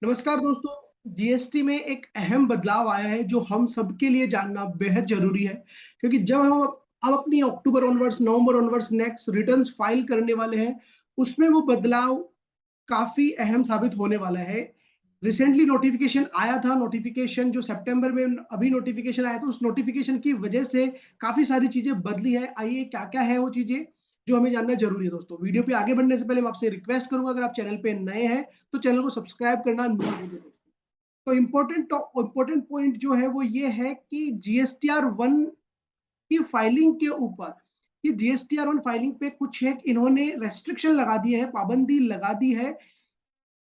नमस्कार दोस्तों। जीएसटी में एक अहम बदलाव आया है जो हम सबके लिए जानना बेहद जरूरी है, क्योंकि जब हम अब अपनी अक्टूबर ऑनवर्ड्स, नवंबर ऑनवर्ड्स नेक्स्ट रिटर्न्स फाइल करने वाले हैं, उसमें वो बदलाव काफी अहम साबित होने वाला है। रिसेंटली नोटिफिकेशन आया था, नोटिफिकेशन जो सितंबर में अभी नोटिफिकेशन आया था, उस नोटिफिकेशन की वजह से काफी सारी चीजें बदली है। आइए क्या क्या है वो चीजें जो हमें जानना जरूरी है। दोस्तों, वीडियो पे आगे बढ़ने से पहले मैं आपसे रिक्वेस्ट करूंगा, अगर आप चैनल पे नए हैं तो चैनल को सब्सक्राइब करना ना भूलें। तो इम्पोर्टेंट पॉइंट जो है वो ये है कि जीएसटीआर वन की फाइलिंग के ऊपर, कि जीएसटीआर वन फाइलिंग पे कुछ है, इन्होंने रेस्ट्रिक्शन लगा दी है, पाबंदी लगा दी है,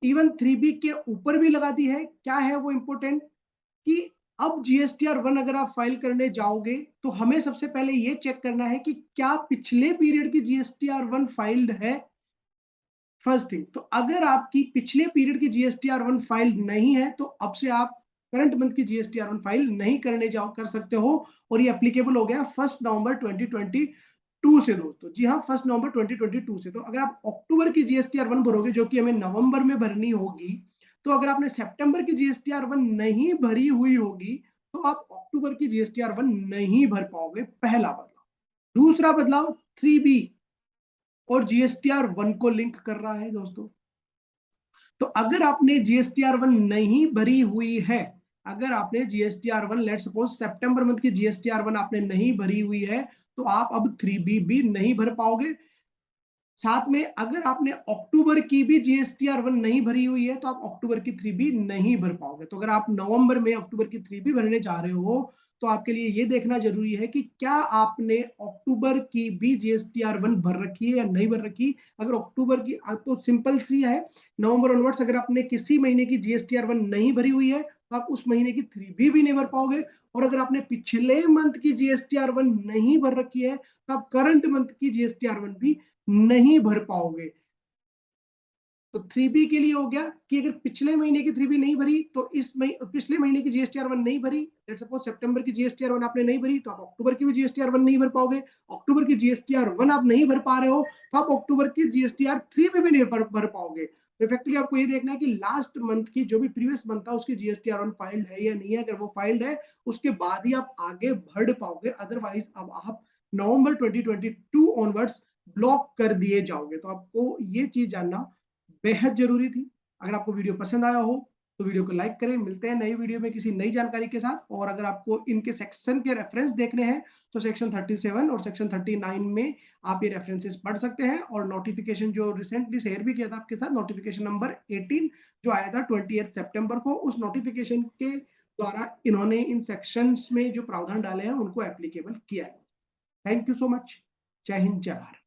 इवन 3B के ऊपर भी लगा दी है। क्या है वो इम्पोर्टेंट, कि अब जीएसटीआर वन अगर आप फाइल करने जाओगे तो हमें सबसे पहले ये चेक करना है कि क्या पिछले पीरियड की जीएसटीआर वन फाइल्ड है। फर्स्ट थिंग, तो अगर आपकी पिछले पीरियड की जीएसटीआर वन फाइल नहीं है तो अब से आप करंट मंथ की जीएसटीआर वन फाइल नहीं करने जाओ कर सकते हो, और ये एप्लीकेबल हो गया 1 नवंबर 2022 से। दोस्तों जी हाँ, 1 नवंबर 2022 से। तो अगर आप अक्टूबर की जीएसटीआर वन भरोगे जो कि हमें नवंबर में भरनी होगी, तो अगर आपने सितंबर की जीएसटीआर वन नहीं भरी हुई होगी तो आप अक्टूबर की जीएसटीआर वन नहीं भर पाओगे। पहला बदलाव। दूसरा बदलाव, 3B और जीएसटीआर वन को लिंक कर रहा है। दोस्तों, तो अगर आपने जीएसटीआर वन नहीं भरी हुई है, अगर आपने जीएसटीआर वन, लेट सपोज सितंबर मंथ की जीएसटीआर वन आपने नहीं भरी हुई है, तो आप अब 3B भी नहीं भर पाओगे। साथ में अगर आपने अक्टूबर की भी जीएसटीआर वन नहीं भरी हुई है तो आप अक्टूबर की 3B नहीं भर पाओगे। तो अगर आप नवंबर में अक्टूबर की 3B भरने जा रहे हो तो आपके लिए ये देखना जरूरी है कि क्या आपने अक्टूबर की भी जीएसटीआर वन भर रखी है या नहीं भर रखी। अगर अक्टूबर की, तो सिंपल सी है, नवंबर ऑनवर्ड्स अगर आपने किसी महीने की जीएसटीआर वन नहीं भरी हुई है तो आप उस महीने की 3B भी नहीं भर पाओगे। और अगर आपने पिछले मंथ की जीएसटीआर वन नहीं भर रखी है तो आप करंट मंथ की जीएसटीआर वन भी नहीं भर पाओगे। तो 3B के लिए हो गया कि अगर पिछले महीने की 3B नहीं भरी तो पिछले महीने की जीएसटीआर वन नहीं भरी, लेट्स सपोज सितंबर की जीएसटीआर वन आपने नहीं भरी, तो आप अक्टूबर की भी जीएसटीआर वन नहीं भर पाओगे। अक्टूबर की जीएसटीआर वन आप नहीं भर पा रहे हो तो आप अक्टूबर की जीएसटीआर 3B भी नहीं भर पाओगे। तो इफेक्टिवली आपको ये देखना है कि लास्ट मंथ की, जो भी प्रीवियस मंथ था, उसकी जीएसटीआर वन फाइल्ड है या नहीं है। अगर वो फाइल्ड है उसके बाद ही आप आगे बढ़ पाओगे, अदरवाइज अब आप नवंबर 2022 ऑनवर्ड्स ब्लॉक कर दिए जाओगे। तो आपको ये चीज जानना बेहद जरूरी थी। अगर आपको वीडियो पसंद आया हो तो वीडियो को लाइक करें। मिलते हैं नई वीडियो में किसी नई जानकारी के साथ। और अगर आपको इनके सेक्शन के रेफरेंस देखने हैं तो सेक्शन 37 और सेक्शन 39 में आप ये रेफरेंसेस पढ़ सकते हैं। और नोटिफिकेशन जो रिसेंटली शेयर भी किया था आपके साथ, नोटिफिकेशन नंबर 18 जो आया था 28 सितंबर को, उस नोटिफिकेशन के द्वारा इन्होंने इन सेक्शंस में जो प्रावधान डाले हैं उनको एप्लीकेबल किया है। Thank you so much. जय हिंद, जय भारत।